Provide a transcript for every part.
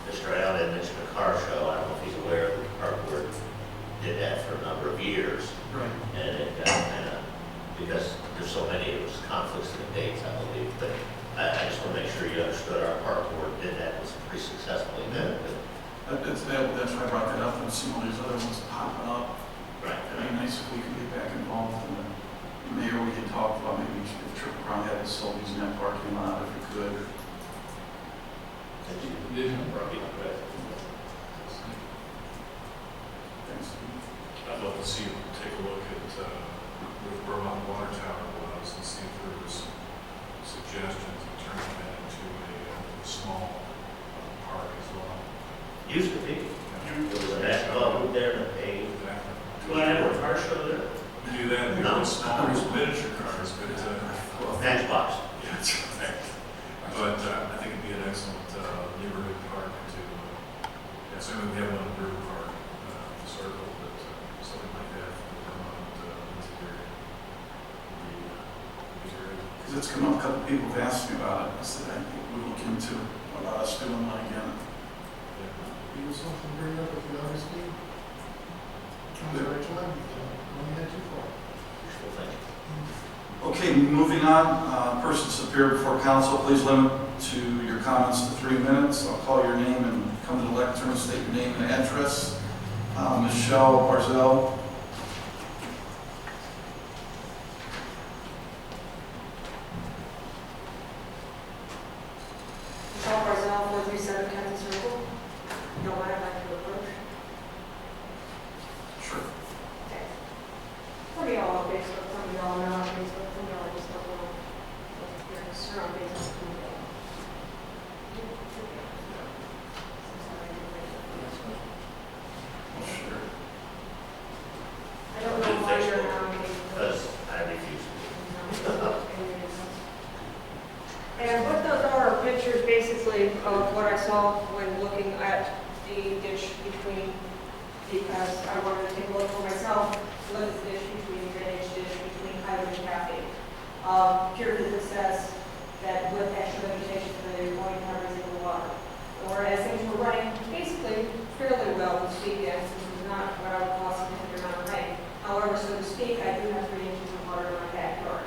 Mr. Allen mentioned a car show. I don't know if he's aware that the park board did that for a number of years. Right. And it got kind of, because there's so many, it was conflicts in the dates, I believe. But I just want to make sure you understood our park board did that. It was pretty successfully done. That's why I brought that up, and some of these other ones popping up. Right. It'd be nice if we could get back involved, and then maybe we could talk about maybe if Triple Crown had facilities in that parking lot, if we could. Thanks. I'd love to see you take a look at where Vermont Water Tower was and see if there was suggestions of turning that into a small park as well. Used to be. There was a basketball hoop there and a paved. Exactly. Well, I have a car show there. We do that in No. the smaller miniature cars, but Matchbox. yeah, that's right. But I think it'd be an excellent neighborhood park to. Yeah, so we have one in River Park, Circle, but something like that for the Vermont interior would be great. Because it's come up, a couple people have asked me about it. I said, I think we'll look into about us doing one again. You have something to bring up at the August meeting? I'm sorry, John, only had too far. Wishful thinking. Okay, moving on, persons appear before council, please limit to your comments to 3 minutes. I'll call your name and come to the lectern, state your name and address. Michelle Barzell. Michelle Barzell, 437 Kenton Circle. No one I'd like to approach. Sure. Okay. Some of y'all on Facebook, some of y'all not on Facebook, some of y'all just don't know what your concern on Facebook. Sure. I don't know why you're not on Facebook. Because I refuse to. And what those are pictures basically of what I saw when looking at the ditch between, because I wanted to take a look for myself, look at the ditch between, the drainage ditch between Highway and Cafe. Pure physics says that with extra vegetation, they're going to have residual water. Or as things were running basically fairly well this weekend, this was not what I would call significant amount of rain. However, so to speak, I do have 3 inches of water in my backyard.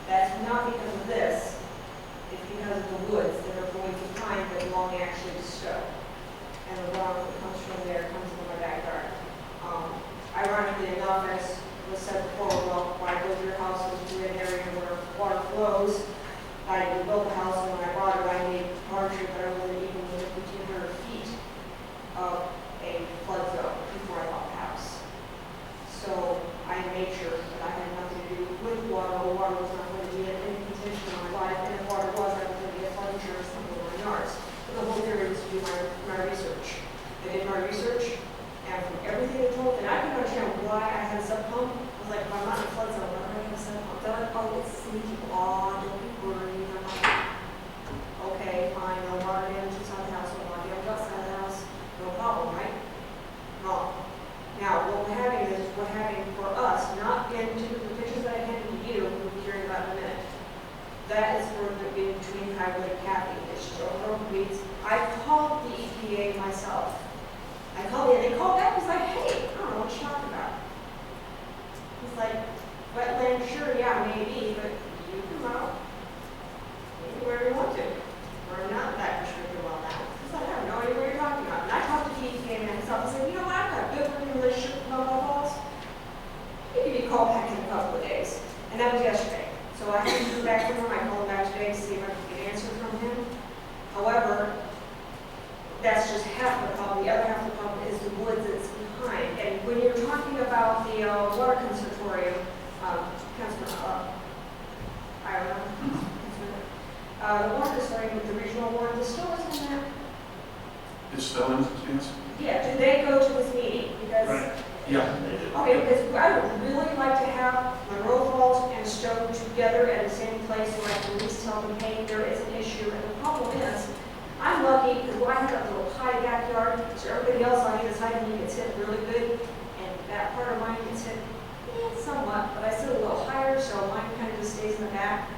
That's not because of this. It's because of the woods that are going behind that belong actually to Stowe. And the water that comes from there comes into my backyard. Ironically enough, as was said before, well, when I built your house, it was through an area where water flows. I built the house, and when I bought it, I made hardship that I wasn't even within 1,500 feet of a flood zone before I bought the house. So I made sure that I had nothing to do with water, or water was not going to be any contention in my life, and if water was, I was going to get flood insurance from my yards. But the whole theory was to do my research. I did my research, and from everything they told, and I didn't understand why I had a sub pump. I was like, if I'm not in a flood zone, why do I have a sub pump? They're like, oh, it's leaking. Oh, don't be worried. I'm like, okay, fine, no water damage inside the house, no water damage outside the house, no problem, right? Wrong. Now, what we're having is, we're having for us, not in the pictures that I handed to you, we'll be hearing about in a minute. That is for the between Highway and Kathy. It's over weeds. I called the EPA myself. I called in, they called back, was like, hey, I don't know what you're talking about. It's like, wetland, sure, yeah, maybe, but you come out anywhere you want to. We're not that restricted on that. It's like, I have no idea what you're talking about. And I talked to the EPA myself. I said, you know what, I've got a good working relationship with my boss. He gave me a call back in a couple of days. And that was yesterday. So I had to go back to him. I called him back today to see if I could get an answer from him. However, that's just half the problem. The other half of the problem is the woods that's behind. And when you're talking about the water conservatorium, Councilman, I don't know. The water consortium with the regional one, the store is in that. Is spelling, yes? Yeah, do they go to this meeting? Because, Right. Yeah. okay, because I would really like to have Munroe Falls and Stowe together at the same place so I can at least tell them, hey, there is an issue. And the problem is, I'm lucky because I have a little high backyard, so everybody else on either side of me gets hit really good. And that part of mine gets hit somewhat, but I sit a little higher, so mine kind of just stays in the back.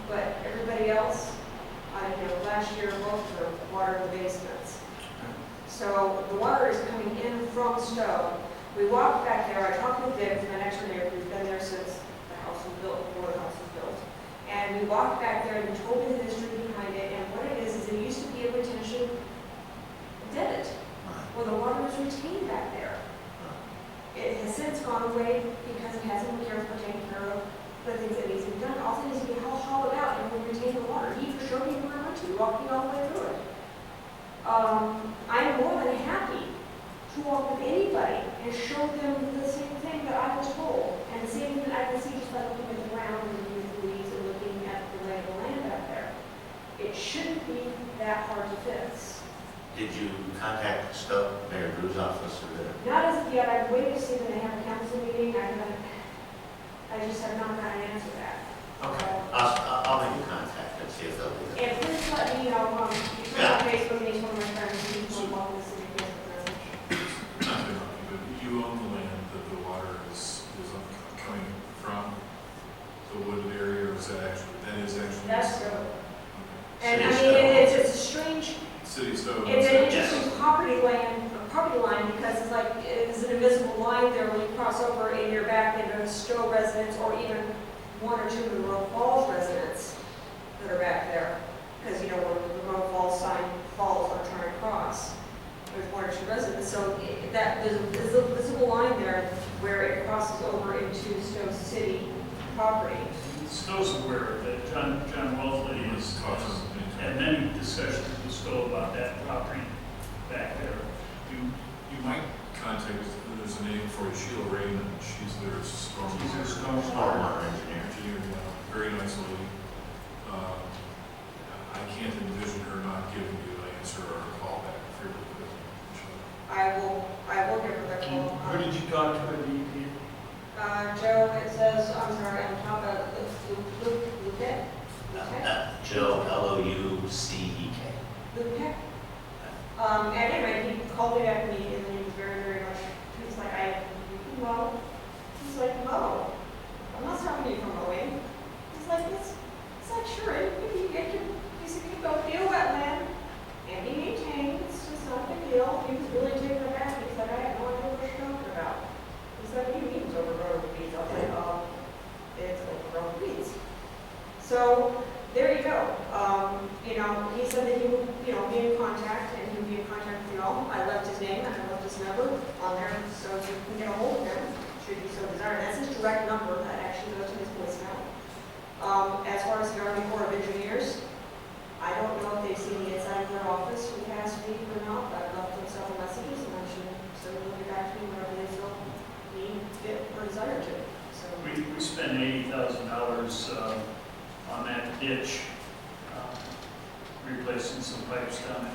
But everybody else, last year, both of them, water in the basements. So the water is coming in from Stowe. We walked back there, I talked with Vic, my next door neighbor, who's been there since the house was built, before the house was built. And we walked back there and he told me the history behind it, and what it is it used to be a retention divot, where the water was retained back there. It has since gone away because it hasn't been careful taken care of the things that needs to be done. Also needs to be hollowed out and will retain the water. He showed me where I went to, walked me all the way through it. I'm more than happy to walk with anybody and show them the same thing that I was told, and the same thing that I can see just by looking at the ground and looking at the leaves and looking at the lay of the land back there. It shouldn't be that hard to fix. Did you contact Stowe, Mayor Drew's office, or the? Not as of yet. I've waited to see when they have a council meeting. I just have not gotten an answer to that. Okay, I'll make a contact and see if they'll do that. And please let me know, you can on Facebook, and each one of my friends, who's going to walk the city Facebook message. Not to interrupt you, but you own the land that the water is coming from, the wooded area, or is that actually, That's true. Okay. And I City mean, Stowe. it's a strange, City of Stowe. it's an owns that. interesting property line, because it's like, it's an invisible line there when you cross over in your back into a Stowe residence, or even one or two Munroe Falls residents that are back there. Because, you know, when the Munroe Falls sign falls on trying to cross, there's one or two residents. So there's a visible line there where it crosses over into Stowe City property. Stowe's aware that John Wellesley has had many discussions with Stowe about that property back there. You might contact, there's a name for it, Sheila Raymond, she's their storm. She's their Stormwater engineer. Very nice lady. I can't envision her not giving you an answer or a call back if you're with I will give her the call. Who did you talk to at DEP? Joe, it says, I'm sorry, on top of Luke. Joe, Loucek. Luke. And anyway, he called me back immediately, and he was very, very much, he's like, Mo, I'm not stopping you from mowing. He's like, it's like, sure, he go feel wetland, and be maintained, it's just not a big deal. He was really taken aback, he's like, I have no idea what you're talking about. He's like, what do you mean it's overgrown with weeds? I was like, it's overgrown with weeds. So, there you go. He said that he would, be in contact, and he would be in contact with you all. I left his name, and I left his number on there, so you can get a hold of him, should you so desire. That's his direct number, that actually goes to his voicemail. As far as the Army Corps of Engineers, I don't know if they've seen the inside of their office for the past week or not, but I've left them several messages, and I'm sure they'll get back to me whenever they feel need, fit, or desire to. So We spent $80,000 on that ditch, replacing some pipes down at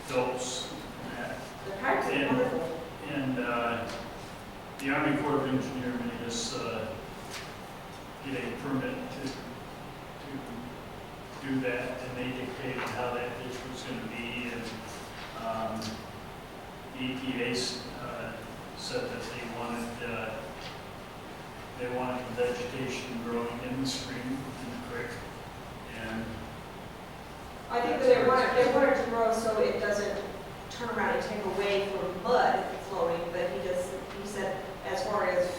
Phillips and that. the pipes are wonderful. And the Army Corps of Engineers made us get a permit to do that, and they dictated how that ditch was going to be, and EPA said that they wanted vegetation growing in the stream, in the creek, and I think that they want it to grow so it doesn't turn around and take away from mud flowing, but he said, as far as,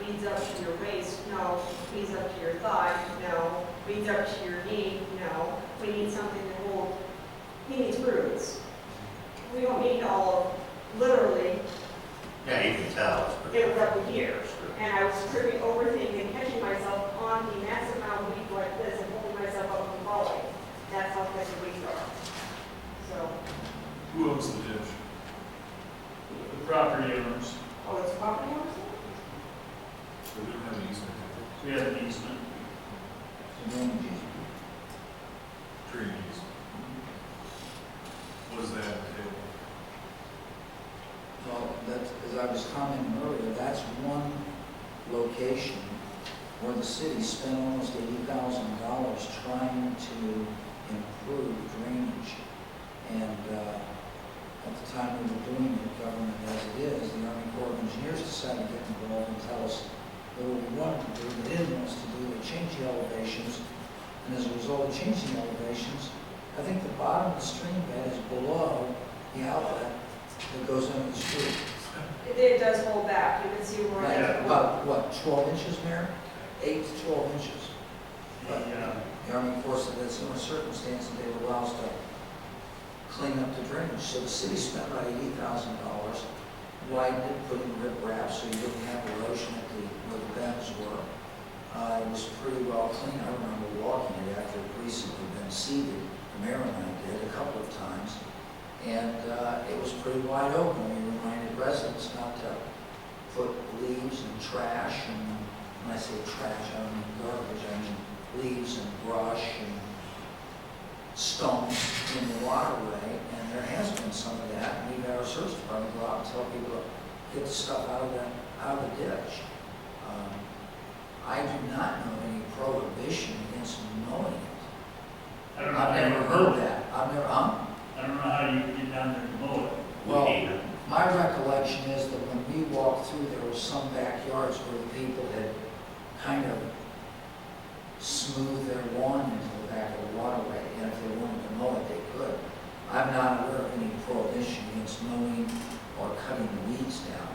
weeds up to your waist, no, weeds up to your thigh, no, weeds up to your knee, no, we need something to hold, he needs roots. We don't need all of, literally, Yeah, you can tell. it was up to here. And I was pretty overthinking, catching myself on the massive amount of weeds like this and holding myself up from falling. That's how thick the weeds are. So, Who owns the ditch? the property owners, it's property owners? We don't have an easement. we have an easement. Drainage easement. What does that entail? Well, as I was commenting earlier, that's one location where the city spent almost $80,000 trying to improve drainage. And at the time we were doing it, government as it is, the Army Corps of Engineers decided to get involved and tell us what we wanted to do. They didn't want us to do, they changed the elevations, and as a result of changing elevations, I think the bottom of the stream bed is below the outlet that goes under the street. It does hold back, you can see where Right, it's. about, what, 12 inches, Mayor? 8 to 12 inches. But Yeah. the Army Corps said that in circumstances, they would allow us to clean up the drainage. So the city spent about $80,000, widened it, put in rip wrap so you didn't have erosion at where the bends were. It was pretty well cleaned. I remember walking it after it recently been seeded. The mayor and I did a couple of times. And it was pretty wide open. We reminded residents not to put leaves and trash, and when I say trash, I don't mean garbage, I mean leaves and brush and stones in the waterway, and there has been some of that, and we've had our search department go out and tell people to get the stuff out of the ditch. I do not know any prohibition against mowing it. I don't know. I've how you never mow heard it. that. I've never, I don't know how you get down there to mow it. Well, Either. my recollection is that when we walked through, there were some backyards where the people had kind of smoothed their lawn into the back of the waterway, and if they wanted to mow it, they could. I'm not aware of any prohibition against mowing or cutting the weeds down.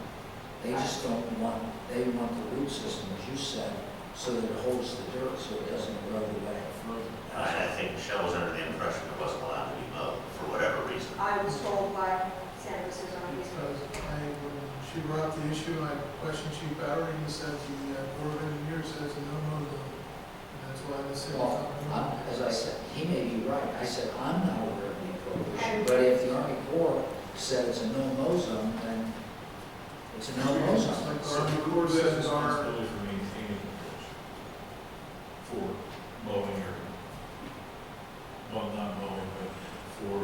They just don't want, they want the root system, as you said, so that it holds the dirt, so it doesn't erode away further. I think Michelle was under the impression it wasn't allowed to be mowed for whatever reason. I was told by Sanders on these. Because when she brought up the issue, I questioned Chief Bowery, and he said the Corps of Engineers says a no-mow zone. And that's why the city. Well, as I said, he may be right. I said, I'm not aware of any prohibition, but if the Army Corps said it's a no-mow zone, then it's a no-mow Just zone. like the So Army who Corps has says our, responsibility for maintaining the ditch? For mowing or, well, not mowing, but for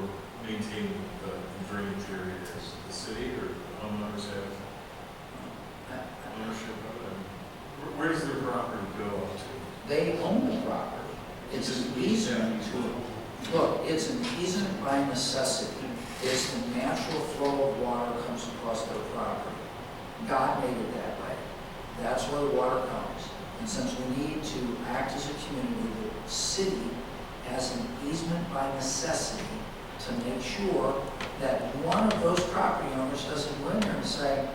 maintaining the drainage areas? The city or the homeowners have ownership of it? I mean, where does their property go up to? They own the property. It's an easement to, look, it's an easement by necessity. It's the natural flow of water comes across their property. God made it that way. That's where the water comes. And since we need to act as a community, the city has an easement by necessity to make sure that one of those property owners doesn't go in there and say,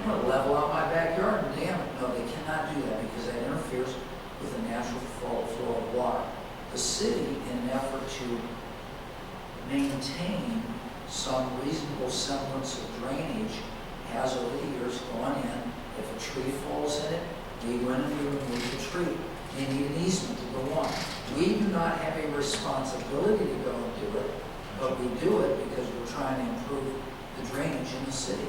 I'm going to level out my backyard and dam it. No, they cannot do that because that interferes with the natural flow of water. The city, in an effort to maintain some reasonable semblance of drainage, has over the years gone in. If a tree falls in it, we go in and we remove the tree. They need an easement to go on. We do not have a responsibility to go and do it, but we do it because we're trying to improve the drainage in the city.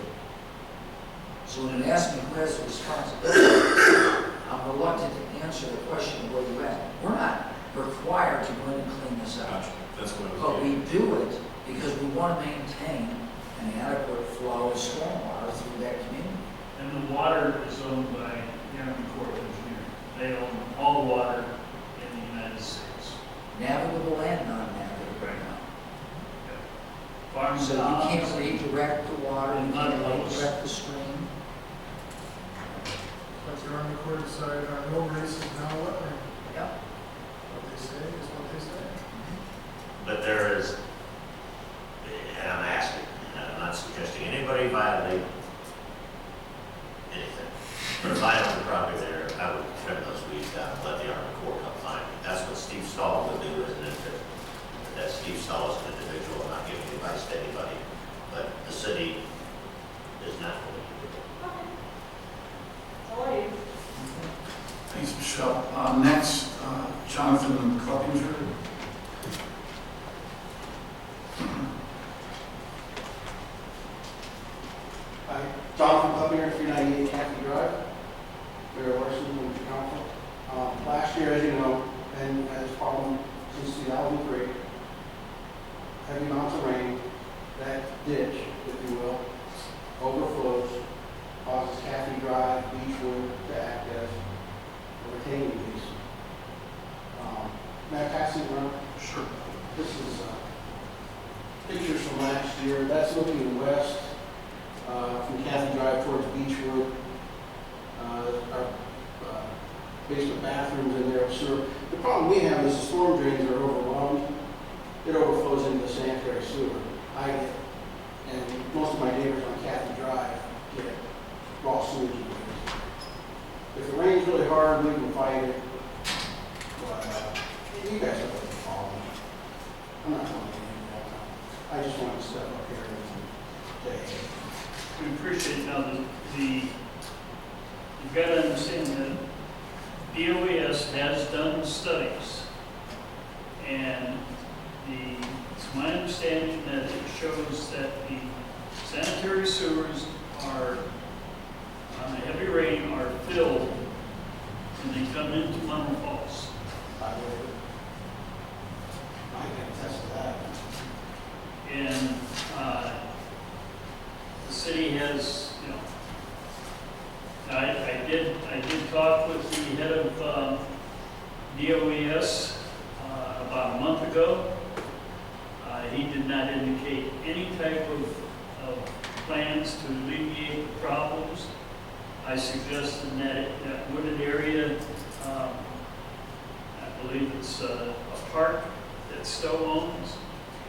So when you ask me who has the responsibility, I'm reluctant to answer the question of where you at. We're not required to go in and clean this out. Gotcha. That's what I was But we getting. do it because we want to maintain an adequate flow of stormwater through that community. And the water is owned by the Army Corps of Engineers. They own all the water in the United States. Navigable and non-navigable Right. now. Farm So you stops, can't redirect the water, you can't redirect the stream. like the Army Corps decided our mill race is now wetland. Yeah. What they say is what they say. But there is, and I'm asking, and I'm not suggesting anybody violate anything. But if I own the property there, I would trim those weeds down and let the Army Corps come find me. That's what Steve Stahl would do as an individual. That Steve Stahl is an individual, I'm not giving advice to anybody, but the city is not going to do it. That's all I need. Thanks, Michelle. Next, Jonathan Cleppinger. Hi, Jonathan Cleppinger, 398 Kathy Drive. Mayor Larson, members of council. Last year, as you know, and as problem since 2003, heavy amounts of rain, that ditch, if you will, overflows, causes Kathy Drive, Beechwood to act as a retaining piece. May I pass it around? Sure. This is pictures from last year. That's looking west from Kathy Drive towards Beechwood. Our basement bathrooms in there, sewer. the problem we have is the storm drains are overwhelmed. It overflows into the sanitary sewer. I get, and most of my neighbors on Kathy Drive get raw sewage. If it rains really hard, we can fight it. But you guys have a problem. I'm not telling you that. I just want to step up here and say, We appreciate now you've got to understand that DOES has done studies, and it's my understanding that it shows that the sanitary sewers are, on a heavy rain, are filled when they come into Munroe Falls. I can attest to that. And the city has, I did talk with the head of DOES about a month ago. He did not indicate any type of plans to alleviate the problems. I suggested that wooded area, I believe it's a park that Stowe owns,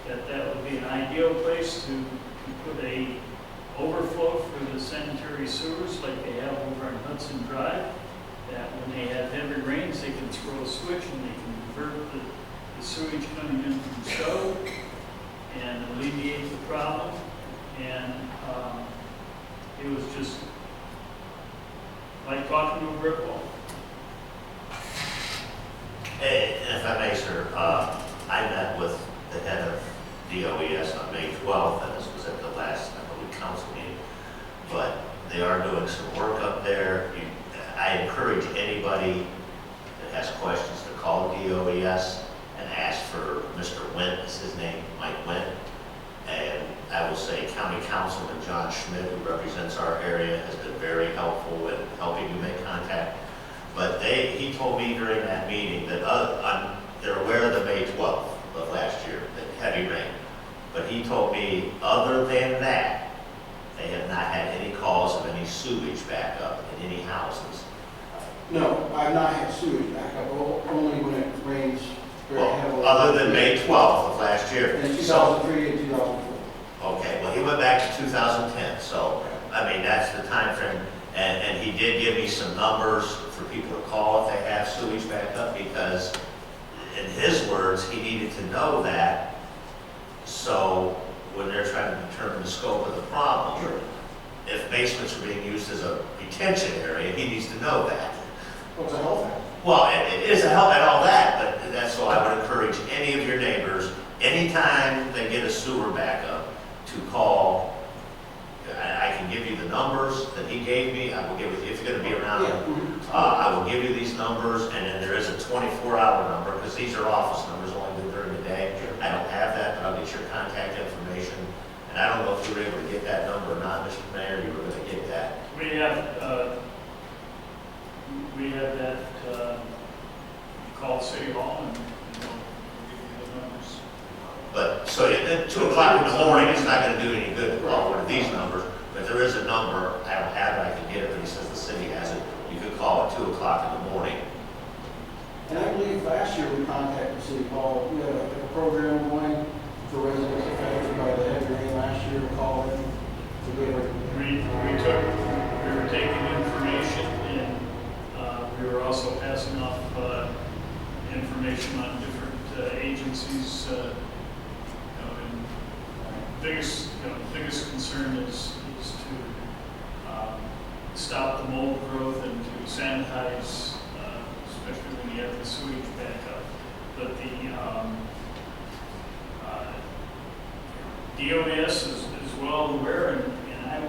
that would be an ideal place to put a overflow for the sanitary sewers like they have over on Hudson Drive, that when they have heavy rains, they can throw a switch and they can divert the sewage coming in from Stowe and alleviate the problem. And it was just like talking to a brick wall. Hey, and if I may, sir, I met with the head of DOES on May 12th, and this was at the last, I believe, council meeting. But they are doing some work up there. I encourage anybody that has questions to call DOES and ask for Mr. Went, is his name, Mike Went. And I will say County Councilman John Schmidt, who represents our area, has been very helpful in helping you make contact. But he told me during that meeting that they're aware of the May 12th of last year, the heavy rain. But he told me, other than that, they have not had any calls of any sewage backup in any houses. No, I've not had sewage backup, only when it rains very heavily. Well, other than May 12th of last year. In So, 2003 and 2004. okay, well, he went back to 2010, so, I mean, that's the time frame. And he did give me some numbers for people to call if they have sewage backup, because in his words, he needed to know that, so when they're trying to determine the scope of the problem, Sure. if basements are being used as a retention area, he needs to know that. Well, it's a health hazard. Well, it is a help and all that, but that's why I would encourage any of your neighbors, anytime they get a sewer backup, to call. I can give you the numbers that he gave me. I will give it, if you're going to be around, I will give you these numbers, and then there is a 24-hour number, because these are office numbers only good during the day. I don't have that, but I'll get your contact information. And I don't know if you were able to get that number or not, Mr. Mayor, you were going to get that. We have that, you call City Hall and we'll give you the numbers. But, so at 2 o'clock in the morning, it's not going to do any good to call one of these numbers, but there is a number, I don't have it, I can get it, but he says the city has it. You could call at 2 o'clock in the morning. And I believe last year we contacted City Hall. We had a program going for residents affected by the heavy rain last year, to call in to get We were taking information, and we were also passing off information on different agencies. And biggest concern is to stop the mold growth and to sanitize, especially when you have the sewage backup. But the DOES is well aware, and I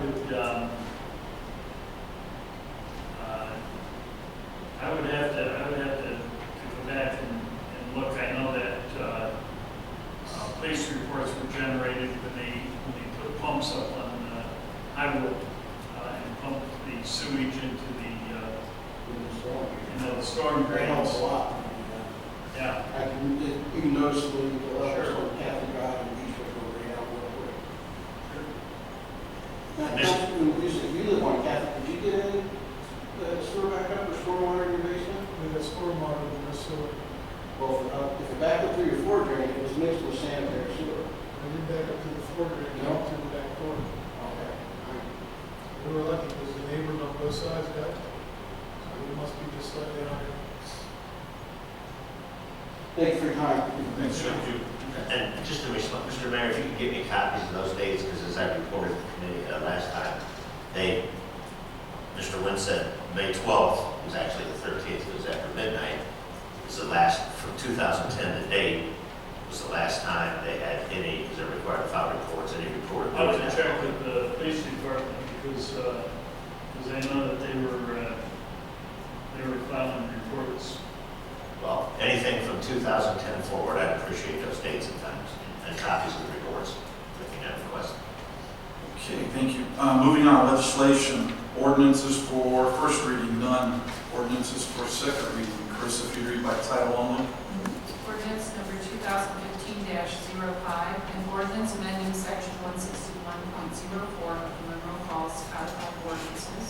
would have to go back and look. I know that police reports were generated when they put pumps up on Highwood and pumped the sewage into the storm That helps drains. a lot. Yeah. You can noticeably the levels on Kathy Drive and Beachwood go way down real quick. Now, Councilman, you live on Kathy, did you get any sewer backup or stormwater in your basement? We got stormwater in the sewer. Well, if it backed up through your floor drain, it was mixed with sanitary sewer. I didn't back up to the floor drain, I went to the back door. Okay. We were lucky because the neighbors on both sides got it. So we must be just slightly higher. Thank you for your time. Thanks, Jeff. And just to respond, Mr. Mayor, if you could give me copies of those dates, because as I reported to the committee last time, Mr. Wynn said May 12th was actually the 13th, it was after midnight. It was the last, from 2010 to date, was the last time they had any, because they're required to file reports, any report. I would check with the police department because I know that they were filing reports. Well, anything from 2010 forward, I'd appreciate those dates and times, and copies of the reports, if you have requested. Okay, thank you. Moving on, legislation, ordinances for first reading, none. Ordinances for second reading. Chris, if you read by title only. Ordinance number 2015-05, an ordinance amending section 161.04 of the Munroe Falls Codified Ordinances.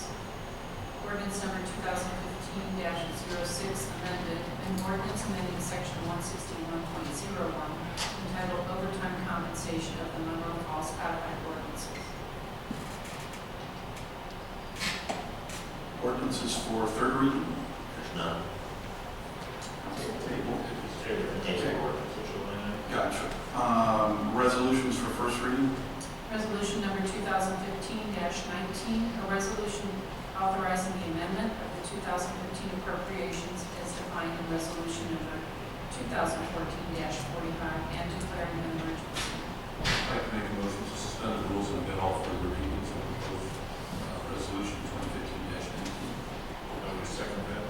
Ordinance number 2015-06, amended, an ordinance amending section 161.01 entitled Overtime Compensation of the Munroe Falls Codified Ordinances. Ordinances for third reading. There's none. Table. Table ordinance. Gotcha. Resolutions for first reading. Resolution number 2015-19, a resolution authorizing the amendment of the 2015 appropriations as defined in resolution number 2014-45 and declaring an emergency. I'd like to make a motion to suspend the rules and get all further readings of resolution 2015-19. I would second that.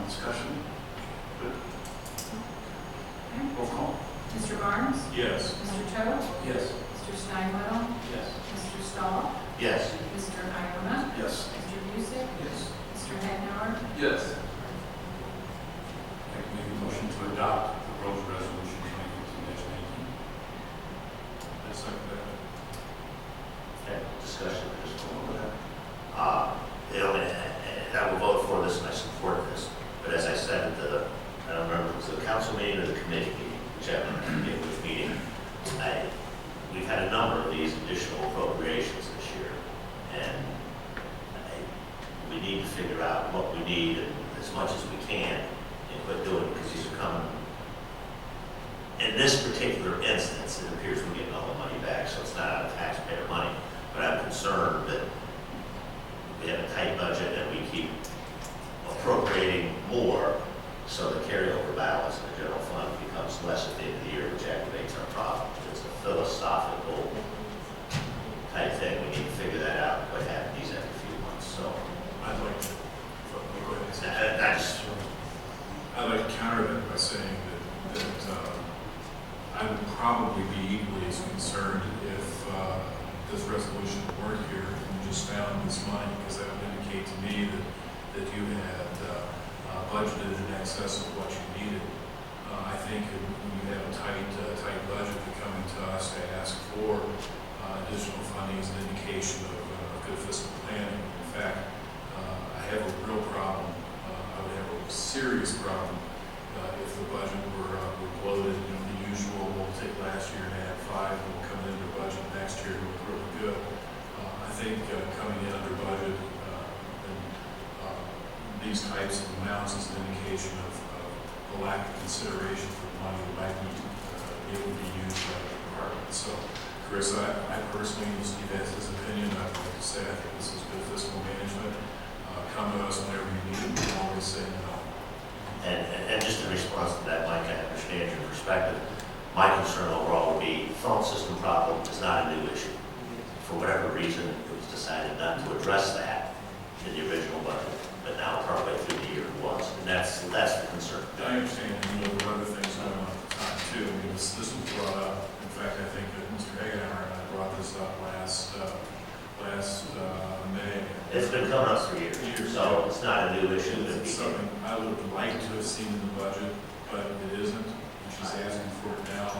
Discussion. Roll call. Mr. Barnes? Yes. Mr. Cho? Yes. Mr. Steinwaddle? Yes. Mr. Stahl? Yes. Mr. Iona? Yes. Mr. Busick? Yes. Mr. Hagnower? Yes. I'd like to make a motion to adopt the proposed resolution 2015-19. I second that. Okay, discussion, just go over that. And I will vote for this and I support this, but as I said at I don't remember if it was the council meeting or the committee meeting, whichever which meeting, we've had a number of these additional appropriations this year, and we need to figure out what we need and as much as we can and quit doing it, because these are coming. In this particular instance, it appears we're getting all the money back, so it's not out of taxpayer money, but I'm concerned that we have a tight budget and we keep appropriating more, so the carryover balance in the general fund becomes less at the end of the year, which activates our problem. It's a philosophical type thing. We need to figure that out, what happens these every few months. So I'd like to, go ahead. I'd like to counter that by saying that I would probably be equally as concerned if this resolution weren't here and you just found this money, because that would indicate to me that you had budgeted in excess of what you needed. I think when you have a tight budget, you're coming to us to ask for additional funding as an indication of good fiscal planning. In fact, I have a real problem. I would have a serious problem if the budget were bloated. You know, the usual, we'll take last year and add 5, and we'll come into the budget next year and look really good. I think coming in under budget and these types of amounts is an indication of the lack of consideration for the money that might be able to be used by the department. So, Chris, I personally, Steve has his opinion. I'd like to say I think this is good fiscal management. Come to us whenever you need it. We always say no. And just in response to that, Mike, I understand your perspective. My concern overall would be the phone system problem is not a new issue. For whatever reason, it was decided not to address that in the original budget, but now partway through the year it was, and that's the concern. I understand, and there were other things going on at the time too. I mean, this was brought up. In fact, I think that Mr. Hagenauer and I brought this up last May. It's been coming up for years, so it's not a new issue. It's something I would like to have seen in the budget, but it isn't. And she's asking for it now.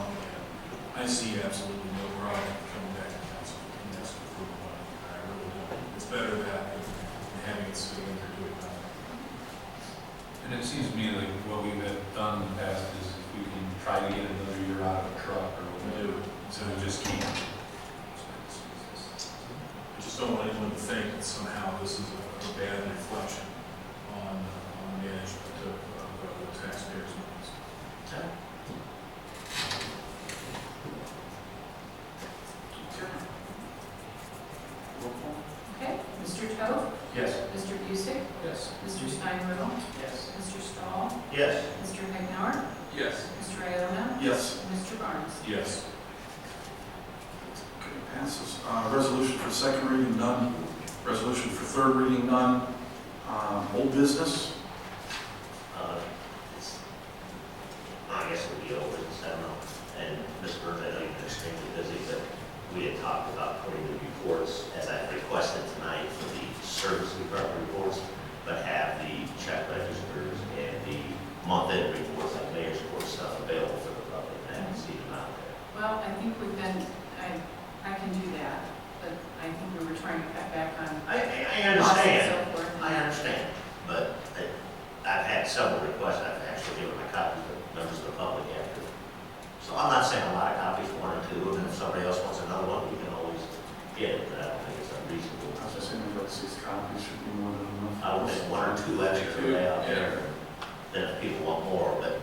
And I see absolutely no problem coming back to council and asking for the money. I really don't. It's better that than having it sitting there doing nothing. And it seems to me like what we've done in the past is if we can try to get another year out of a truck or whatever, so we just can't. I just don't want anyone to think that somehow this is a bad reflection on management of the taxpayers' monies. Roll call. Okay, Mr. Toth, Yes. Mr. Busick, Yes. Mr. Steinrudel, Yes. Mr. Stahl, Yes. Mr. Hagnower, Yes. Mr. Iona, Yes. and Mr. Barnes. Yes. Okay, passes. Resolution for second reading, none. Resolution for third reading, none. Old business. I guess it would be old business, I don't know. And Ms. Burns, I know you've been extremely busy, but we had talked about putting the reports, as I requested tonight, for the service department reports, but have the check registers and the month-end reports, like mayor's report stuff, available for the public, and I haven't seen them out there. Well, I think we've been, I can do that, but I think we were trying to cut back on I costs understand. and so forth. I understand, but I've had several requests, I've actually given my copies to members of the public after. So I'm not saying a lot of copies, one or two, and if somebody else wants another one, we can always get it, but I don't think it's unreasonable. I was just saying, about 6 copies should be more than enough. I would think one or two extra lay out there, then if people want more, but,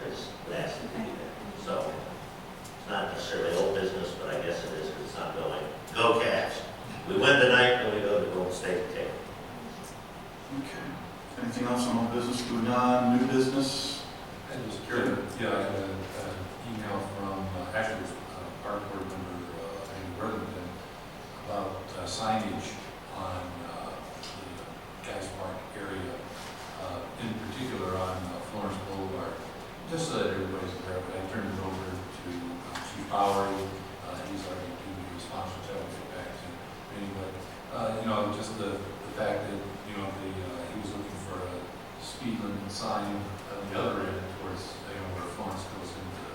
they just would ask them to do that. So, it's not necessarily old business, but I guess it is, because it's not going, go Cavs. We win tonight, then we go to Golden State to take it. Okay. Anything else on old business? Moving on, new business. I just, yeah, I got an email from, actually, it was Park Board member, Andy Worthington, about signage on the Gas Park area, in particular on Florence Boulevard, just so that everybody's aware. But I turned it over to Chief Bowery. He's already given me responses, so I'll get back to me. But, you know, just the fact that, you know, he was looking for a speed limit sign on the other end towards, you know, where Florence goes into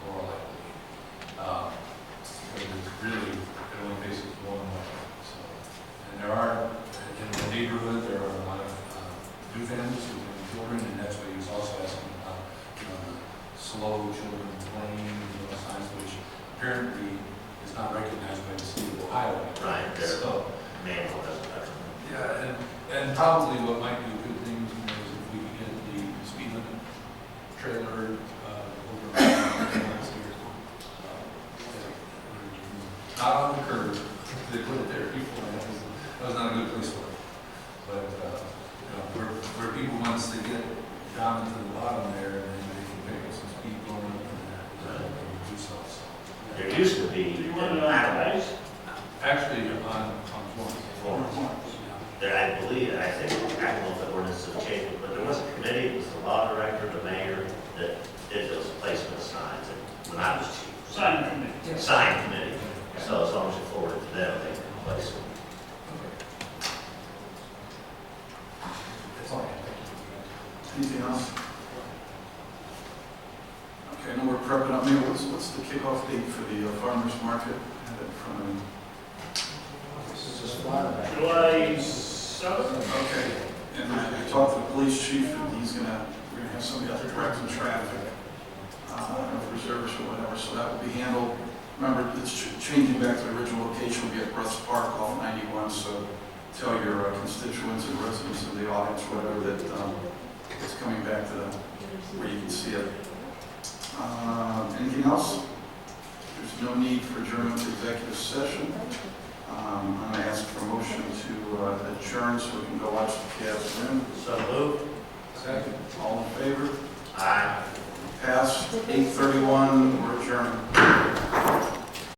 Laurel, I believe. Because it's really, it only faces one way. So, and there are, in the neighborhood, there are a lot of new families with young children, and that's what he was also asking about, you know, the slow children playing, you know, signs which apparently is not recognized by the state of Ohio. Right, there. So, Manual doesn't cover them. yeah, and probably what might be a good thing, you know, is if we could get the speed limit trailer over downstairs. Not on the curb, they put it there, people, that was not a good place for it. But, you know, where people, once they get down to the bottom there, then they can pick up some speed going up in there, they can do so. There used to be, Do you want it on ice? Actually, on Florence. there, I believe, I think, I don't know if the ordinance has changed, but there was a committee, it was the law director, the mayor, that did those placement signs, and when I was chief. Sign committee. Sign committee, so as long as you forward it to them, they can place them. That's all I have. Anything else? Okay, I know we're prepping up. Maybe what's the kickoff date for the farmer's market? I have it in front of me. This is Florida. July 7th? Okay, and I talked to the police chief, and we're gonna have somebody out there directing traffic, reservists or whatever, so that will be handled. Remember, it's changing back to the original location, will be at Russ Park off 91, so tell your constituents and residents of the audience, whatever, that it's coming back to where you can see it. Anything else? There's no need for adjournment to executive session. I'm going to ask for a motion to adjourn so we can go watch the Cavs win. So moved. Second. All in favor? Aye. Passed. 8:31, we're adjourned.